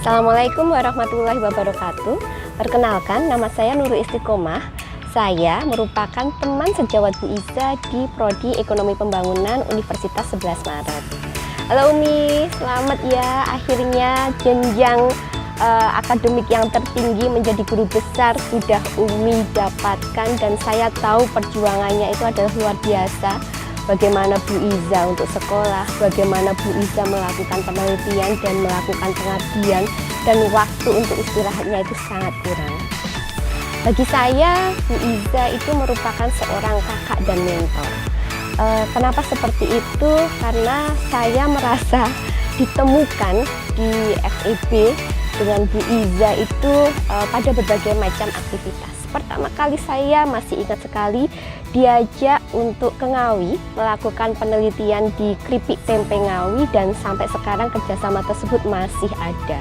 Assalamualaikum warahmatullahi wabarakatuh. Perkenalkan, nama saya Nurul Istiqomah. Saya merupakan teman sejawat Bu Iza di Prodi Ekonomi Pembangunan Universitas 11 Maret. Halo Umi, selamat ya, akhirnya jenjang akademik yang tertinggi menjadi guru besar sudah Umi dapatkan, dan saya tahu perjuangannya itu adalah luar biasa. Bagaimana Bu Iza untuk sekolah, bagaimana Bu Iza melakukan penelitian dan melakukan pengabdian, dan waktu untuk istirahatnya itu sangat kurang. Bagi saya, Bu Iza itu merupakan seorang kakak dan mentor. Kenapa seperti itu? Karena saya merasa ditemukan di FEB dengan Bu Iza itu pada berbagai macam aktivitas. Pertama kali saya masih ingat sekali diajak untuk ke Ngawi, melakukan penelitian di keripik tempe Ngawi, dan sampai sekarang kerjasama tersebut masih ada.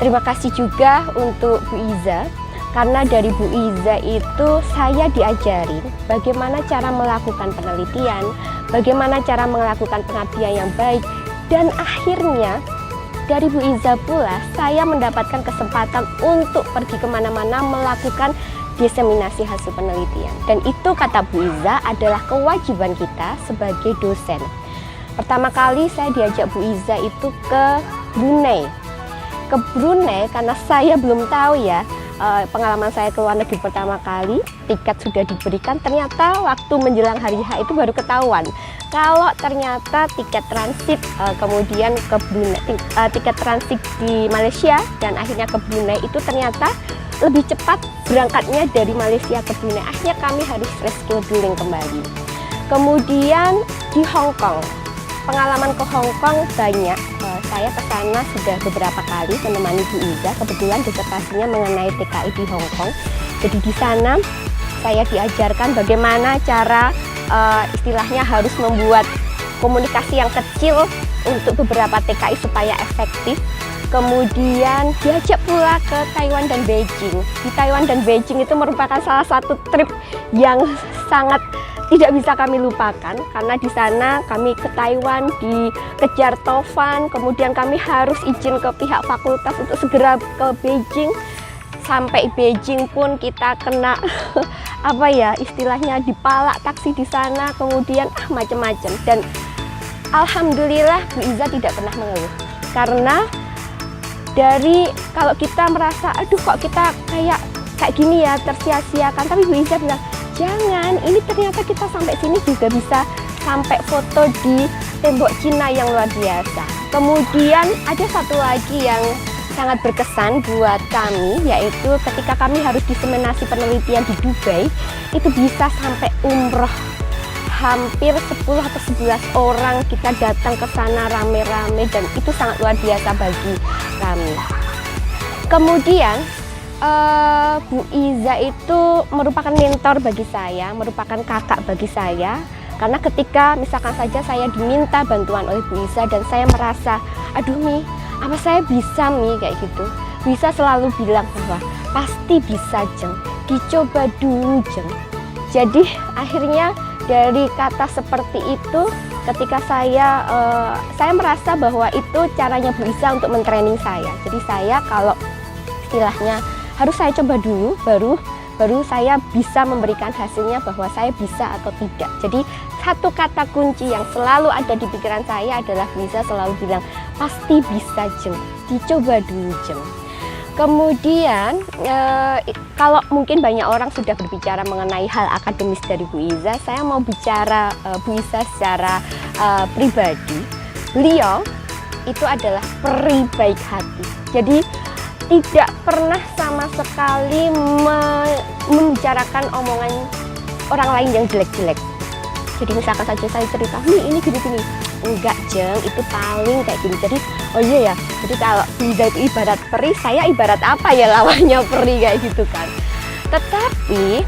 Terima kasih juga untuk Bu Iza, karena dari Bu Iza itu saya diajarin bagaimana cara melakukan penelitian, bagaimana cara melakukan pengabdian yang baik, dan akhirnya dari Bu Iza pula saya mendapatkan kesempatan untuk pergi kemana-mana melakukan diseminasi hasil penelitian. Dan itu, kata Bu Iza, adalah kewajiban kita sebagai dosen. Pertama kali saya diajak Bu Iza itu ke Brunei. Ke Brunei karena saya belum tahu ya, pengalaman saya ke luar negeri pertama kali, tiket sudah diberikan, ternyata waktu menjelang hari H itu baru ketahuan kalau ternyata tiket transit kemudian ke Brunei, tiket transit di Malaysia dan akhirnya ke Brunei itu ternyata lebih cepat berangkatnya dari Malaysia ke Brunei. Akhirnya kami harus rescheduling kembali. Kemudian di Hong Kong, pengalaman ke Hong Kong banyak. Saya ke sana sudah beberapa kali menemani Bu Iza. Kebetulan disertasinya mengenai TKI di Hong Kong. Jadi di sana saya diajarkan bagaimana cara istilahnya harus membuat komunikasi yang kecil untuk beberapa TKI supaya efektif. Kemudian diajak pula ke Taiwan dan Beijing. Di Taiwan dan Beijing itu merupakan salah satu trip yang sangat tidak bisa kami lupakan, karena di sana kami ke Taiwan dikejar Tovan, kemudian kami harus izin ke pihak fakultas untuk segera ke Beijing. Sampai Beijing pun kita kena apa ya istilahnya, dipalak taksi di sana, kemudian macam-macam. Dan alhamdulillah Bu Iza tidak pernah mengeluh, karena dari kalau kita merasa aduh kok kita kayak gini ya, tersia-siakan, tapi Bu Iza bilang jangan, ini ternyata kita sampai sini juga bisa sampai foto di tembok Cina yang luar biasa. Kemudian ada satu lagi yang sangat berkesan buat kami, yaitu ketika kami harus diseminasi penelitian di Dubai, itu bisa sampai umroh. Hampir 10 atau 11 orang kita datang ke sana rame-rame, dan itu sangat luar biasa bagi kami. Kemudian Bu Iza itu merupakan mentor bagi saya, merupakan kakak bagi saya, karena ketika misalkan saja saya diminta bantuan oleh Bu Iza dan saya merasa aduh Mi, apa saya bisa Mi, kayak gitu, bisa selalu bilang bahwa pasti bisa Jeng, dicoba dulu Jeng. Jadi akhirnya dari kata seperti itu, ketika saya merasa bahwa itu caranya Bu Iza untuk mentraining saya. Jadi saya kalau istilahnya harus saya coba dulu, baru saya bisa memberikan hasilnya bahwa saya bisa atau tidak. Jadi satu kata kunci yang selalu ada di pikiran saya adalah Bu Iza selalu bilang pasti bisa Jeng, dicoba dulu Jeng. Kemudian kalau mungkin banyak orang sudah berbicara mengenai hal akademis dari Bu Iza, saya mau bicara Bu Iza secara pribadi. Beliau itu adalah peri baik hati. Jadi tidak pernah sama sekali membicarakan omongan orang lain yang jelek-jelek. Jadi misalkan saja saya cerita, nih ini gini-gini, enggak Jeng, itu paling kayak gini. Jadi oh iya ya, jadi kalau Bu Iza itu ibarat peri, saya ibarat apa ya lawannya peri, kayak gitu kan. Tetapi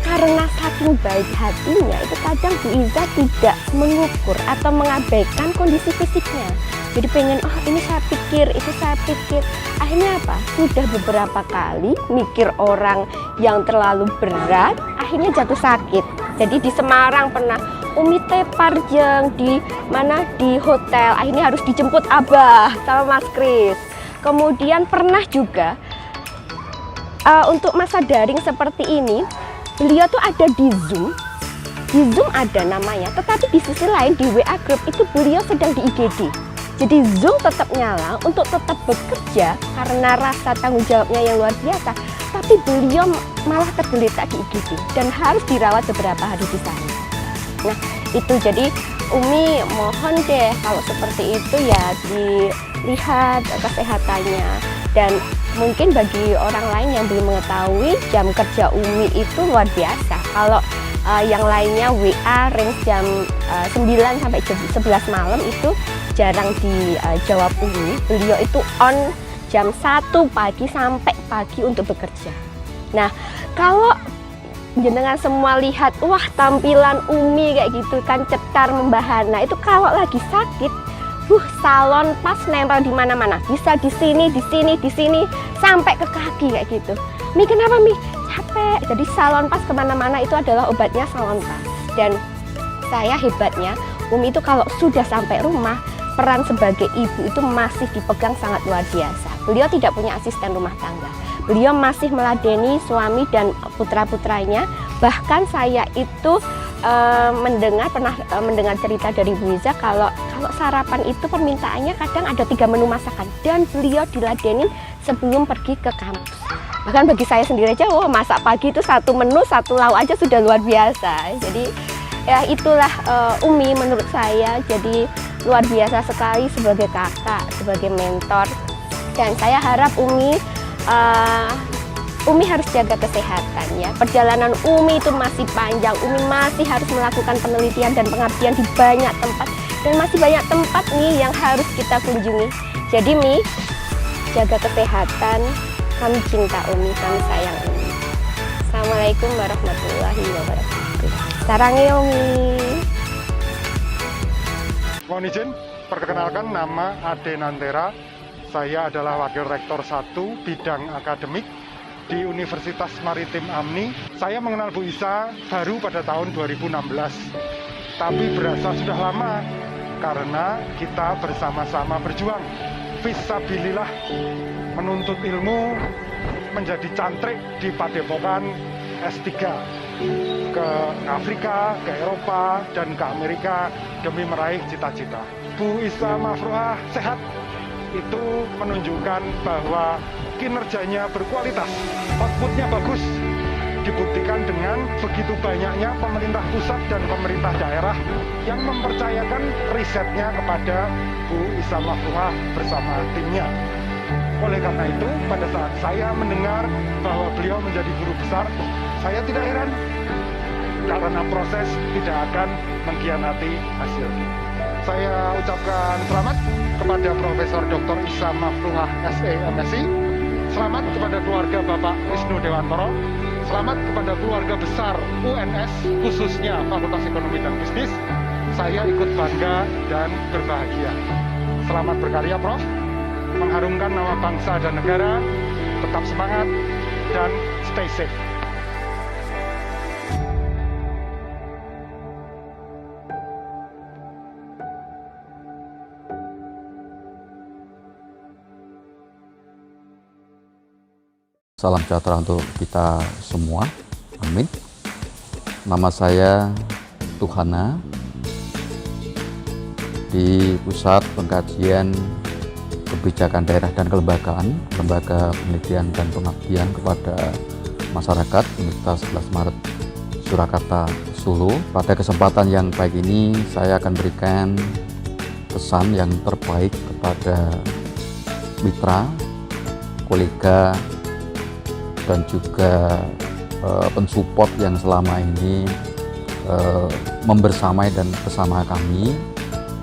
karena saking baik hatinya, itu kadang Bu Iza tidak mengukur atau mengabaikan kondisi fisiknya. Jadi pengen, oh ini saya pikir, itu saya pikir. Akhirnya apa? Sudah beberapa kali mikir orang yang terlalu berat, akhirnya jatuh sakit. Jadi di Semarang pernah Umi tepar Jeng di mana, di hotel, akhirnya harus dijemput Abah sama Mas Kris. Kemudian pernah juga untuk masa daring seperti ini, beliau tuh ada di Zoom. Di Zoom ada namanya, tetapi di sisi lain di WA Group itu beliau sedang di IGD. Jadi Zoom tetap nyala untuk tetap bekerja karena rasa tanggung jawabnya yang luar biasa. Tapi beliau malah tergeletak di IGD dan harus dirawat beberapa hari di sana. Nah itu jadi Umi mohon deh kalau seperti itu ya dilihat kesehatannya. Dan mungkin bagi orang lain yang belum mengetahui, jam kerja Umi itu luar biasa. Kalau yang lainnya WA range jam 9 sampai jam 11 malam itu jarang dijawab Umi. Beliau itu on jam 1 pagi sampai pagi untuk bekerja. Nah, kalau jenengan semua lihat, wah tampilan Umi kayak gitu kan cetar membahana. Itu kalau lagi sakit, salon pas nempel di mana-mana, bisa di sini, di sini, di sini, sampai ke kaki kayak gitu. Mi kenapa Mi? Capek. Jadi salon pas kemana-mana itu adalah obatnya salon pas. Dan saya hebatnya, Umi itu kalau sudah sampai rumah, peran sebagai ibu itu masih dipegang sangat luar biasa. Beliau tidak punya asisten rumah tangga. Beliau masih meladeni suami dan putra-putranya. Bahkan saya itu pernah mendengar cerita dari Bu Iza kalau sarapan itu permintaannya kadang ada 3 menu masakan dan beliau diladenin sebelum pergi ke kampus. Bahkan bagi saya sendiri aja, masak pagi itu 1 menu 1 lauk aja sudah luar biasa. Jadi ya itulah Umi menurut saya, jadi luar biasa sekali sebagai kakak, sebagai mentor. Dan saya harap Umi harus jaga kesehatan ya. Perjalanan Umi itu masih panjang. Umi masih harus melakukan penelitian dan pengabdian di banyak tempat. Dan masih banyak tempat nih yang harus kita kunjungi. Jadi Mi, jaga kesehatan. Kami cinta Umi, kami sayang Umi. Assalamualaikum warahmatullahi wabarakatuh. Sarangi Umi. Mohon izin, perkenalkan nama Ade Nantera. Saya adalah Wakil Rektor 1 Bidang Akademik di Universitas Maritim AMNI. Saya mengenal Bu Isa baru pada tahun 2016, tapi berasa sudah lama karena kita bersama-sama berjuang fisabilillah menuntut ilmu, menjadi cantrik di Padepokan S3 ke Afrika, ke Eropa, dan ke Amerika demi meraih cita-cita. Bu Isa Mafruhah sehat itu menunjukkan bahwa kinerjanya berkualitas, outputnya bagus, dibuktikan dengan begitu banyaknya pemerintah pusat dan pemerintah daerah yang mempercayakan risetnya kepada Bu Isa Mafruhah bersama timnya. Oleh karena itu, pada saat saya mendengar bahwa beliau menjadi guru besar, saya tidak heran karena proses tidak akan mengkhianati hasil. Saya ucapkan selamat kepada Profesor Dr. Isa Mafruhah SE MSI. Selamat kepada keluarga Bapak Wisnu Dewantoro. Selamat kepada keluarga besar UNS, khususnya Fakultas Ekonomi dan Bisnis. Saya ikut bangga dan berbahagia. Selamat berkarya Prof, mengharumkan nama bangsa dan negara. Tetap semangat dan stay safe. Salam sejahtera untuk kita semua, amin. Nama saya Tuhana, di Pusat Pengkajian Kebijakan Daerah dan Kelembagaan, Lembaga Penelitian dan Pengabdian kepada Masyarakat, Universitas 11 Maret Surakarta, Solo. Pada kesempatan yang baik ini, saya akan berikan pesan yang terbaik kepada mitra, kolega, dan juga pensupport yang selama ini membersamai dan bersama kami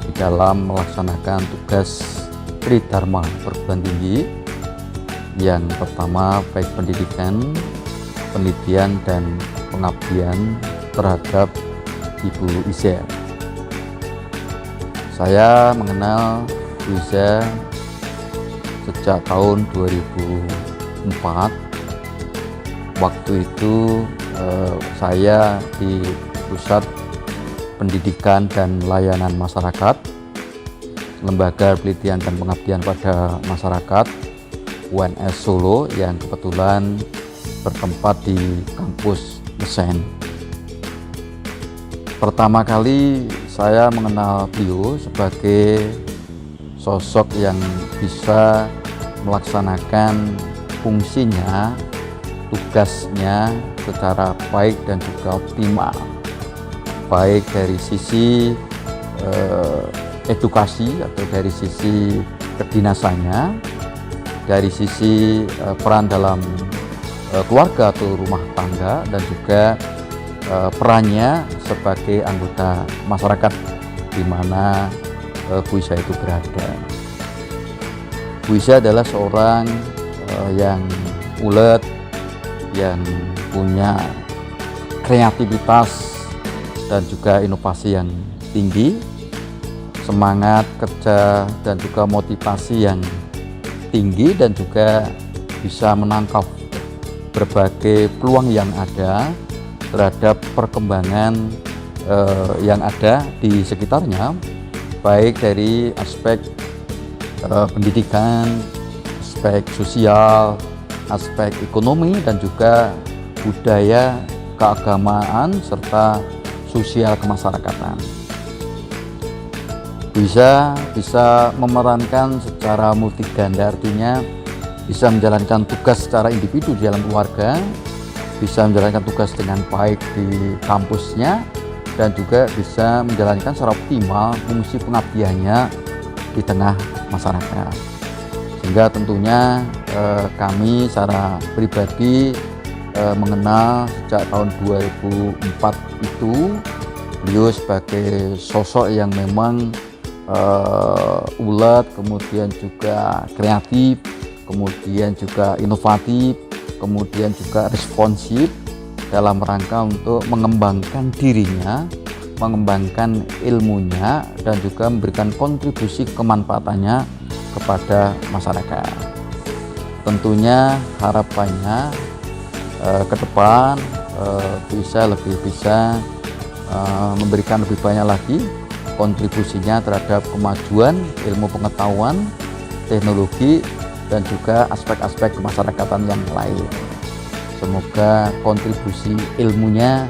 di dalam melaksanakan tugas Tridharma perguruan tinggi. Yang pertama, baik pendidikan, penelitian, dan pengabdian terhadap Ibu Iza. Saya mengenal Bu Iza sejak tahun 2004. Waktu itu saya di Pusat Pendidikan dan Layanan Masyarakat, Lembaga Penelitian dan Pengabdian pada Masyarakat, UNS Solo yang kebetulan bertempat di kampus Mesen. Pertama kali saya mengenal beliau sebagai sosok yang bisa melaksanakan fungsinya, tugasnya secara baik dan juga optimal, baik dari sisi edukasi atau dari sisi kedinasannya, dari sisi peran dalam keluarga atau rumah tangga, dan juga perannya sebagai anggota masyarakat di mana Bu Isa itu berada. Bu Isa adalah seorang yang ulet, yang punya kreativitas dan juga inovasi yang tinggi, semangat kerja dan juga motivasi yang tinggi, dan juga bisa menangkap berbagai peluang yang ada terhadap perkembangan yang ada di sekitarnya, baik dari aspek pendidikan, aspek sosial, aspek ekonomi, dan juga budaya, keagamaan, serta sosial kemasyarakatan. Bisa memerankan secara multiganda, artinya bisa menjalankan tugas secara individu di dalam keluarga, bisa menjalankan tugas dengan baik di kampusnya, dan juga bisa menjalankan secara optimal fungsi pengabdiannya di tengah masyarakat. Sehingga tentunya kami secara pribadi mengenal sejak tahun 2004 itu beliau sebagai sosok yang memang ulet, kemudian juga kreatif, kemudian juga inovatif, kemudian juga responsif dalam rangka untuk mengembangkan dirinya, mengembangkan ilmunya, dan juga memberikan kontribusi kemanfaatannya kepada masyarakat. Tentunya harapannya ke depan bisa memberikan lebih banyak lagi kontribusinya terhadap kemajuan ilmu pengetahuan, teknologi, dan juga aspek-aspek kemasyarakatan yang lain. Semoga kontribusi ilmunya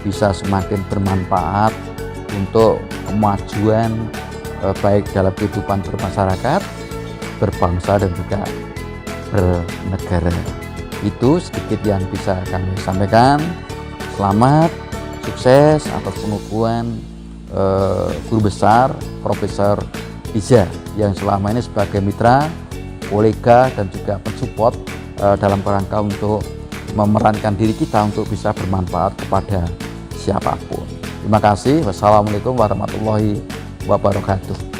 bisa semakin bermanfaat untuk kemajuan baik dalam kehidupan bermasyarakat, berbangsa, dan juga bernegara. Itu sedikit yang bisa kami sampaikan. Selamat, sukses atas pengukuhan Guru Besar Profesor Iza yang selama ini sebagai mitra, kolega, dan juga pensupport dalam kerangka untuk memerankan diri kita untuk bisa bermanfaat kepada siapapun. Terima kasih. Wassalamualaikum warahmatullahi wabarakatuh.